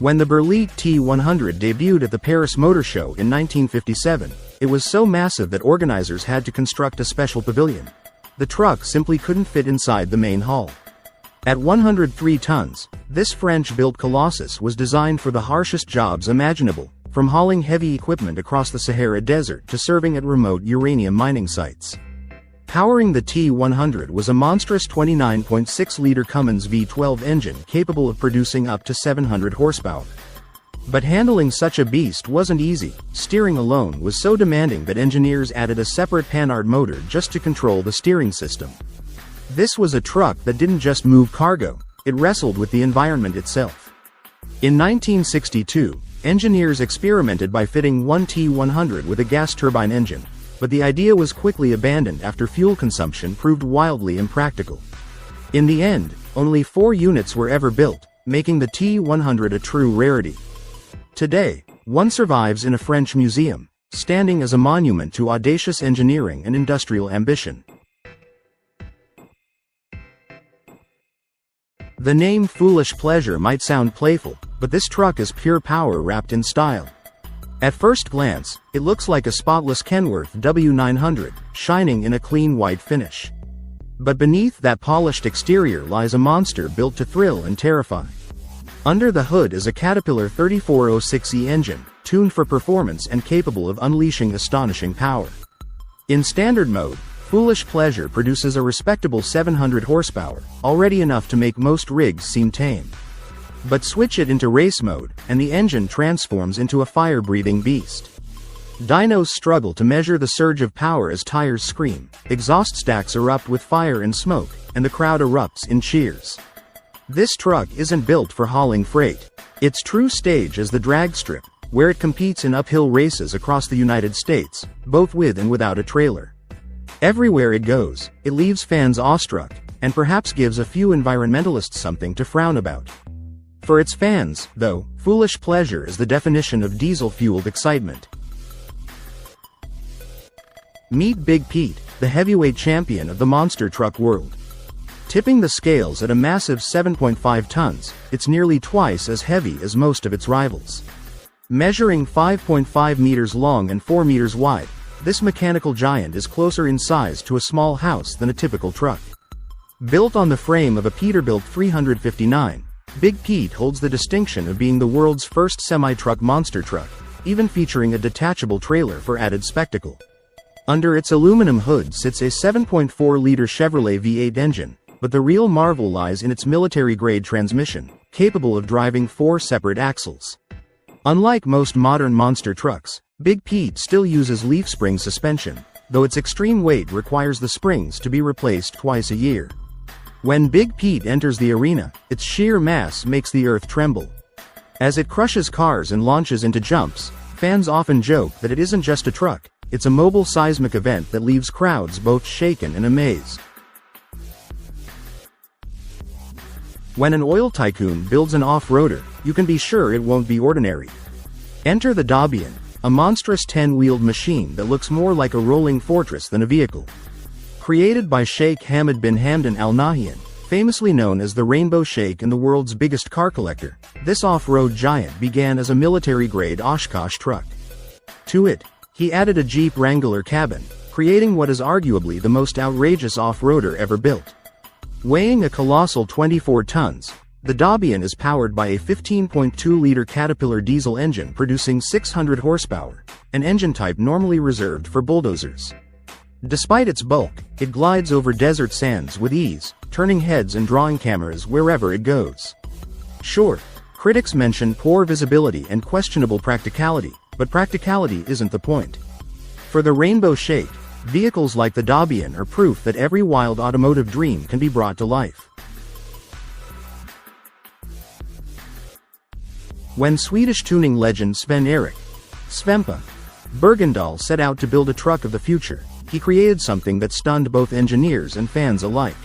When the Berlite T100 debuted at the Paris Motor Show in 1957, it was so massive that organizers had to construct a special pavilion. The truck simply couldn't fit inside the main hall. At 103 tons, this French-built colossus was designed for the harshest jobs imaginable, from hauling heavy equipment across the Sahara Desert to serving at remote uranium mining sites. Powering the T100 was a monstrous 29.6-liter Cummins V12 engine capable of producing up to 700 horsepower. But handling such a beast wasn't easy. Steering alone was so demanding that engineers added a separate Panhard motor just to control the steering system. This was a truck that didn't just move cargo, it wrestled with the environment itself. In 1962, engineers experimented by fitting one T100 with a gas turbine engine, but the idea was quickly abandoned after fuel consumption proved wildly impractical. In the end, only 4 units were ever built, making the T100 a true rarity. Today, one survives in a French museum, standing as a monument to audacious engineering and industrial ambition. The name Foolish Pleasure might sound playful, but this truck is pure power wrapped in style. At first glance, it looks like a spotless Kenworth W900, shining in a clean white finish. But beneath that polished exterior lies a monster built to thrill and terrify. Under the hood is a Caterpillar 3406E engine, tuned for performance and capable of unleashing astonishing power. In standard mode, Foolish Pleasure produces a respectable 700 horsepower, already enough to make most rigs seem tame. But switch it into race mode, and the engine transforms into a fire-breathing beast. Dynos struggle to measure the surge of power as tires scream, exhaust stacks erupt with fire and smoke, and the crowd erupts in cheers. This truck isn't built for hauling freight. Its true stage is the drag strip, where it competes in uphill races across the United States, both with and without a trailer. Everywhere it goes, it leaves fans awestruck, and perhaps gives a few environmentalists something to frown about. For its fans, though, Foolish Pleasure is the definition of diesel-fueled excitement. Meet Big Pete, the heavyweight champion of the monster truck world. Tipping the scales at a massive 7.5 tons, it's nearly twice as heavy as most of its rivals. Measuring 5.5 meters long and 4 meters wide, this mechanical giant is closer in size to a small house than a typical truck. Built on the frame of a Peterbilt 359, Big Pete holds the distinction of being the world's first semi-truck monster truck, even featuring a detachable trailer for added spectacle. Under its aluminum hood sits a 7.4-liter Chevrolet V8 engine, but the real marvel lies in its military-grade transmission, capable of driving 4 separate axles. Unlike most modern monster trucks, Big Pete still uses leaf spring suspension, though its extreme weight requires the springs to be replaced twice a year. When Big Pete enters the arena, its sheer mass makes the earth tremble. As it crushes cars and launches into jumps, fans often joke that it isn't just a truck, it's a mobile seismic event that leaves crowds both shaken and amazed. When an oil tycoon builds an off-roader, you can be sure it won't be ordinary. Enter the Dabian, a monstrous 10-wheeled machine that looks more like a rolling fortress than a vehicle. Created by Sheikh Hamad bin Hamdan Al Nahyan, famously known as the Rainbow Sheikh and the world's biggest car collector, this off-road giant began as a military-grade Oshkosh truck. To it, he added a Jeep Wrangler cabin, creating what is arguably the most outrageous off-roader ever built. Weighing a colossal 24 tons, the Dabian is powered by a 15.2-liter Caterpillar diesel engine producing 600 horsepower, an engine type normally reserved for bulldozers. Despite its bulk, it glides over desert sands with ease, turning heads and drawing cameras wherever it goes. Sure, critics mention poor visibility and questionable practicality, but practicality isn't the point. For the Rainbow Sheikh, vehicles like the Dabian are proof that every wild automotive dream can be brought to life. When Swedish tuning legend Sven-Erik Svempa Bergendahl set out to build a truck of the future, he created something that stunned both engineers and fans alike.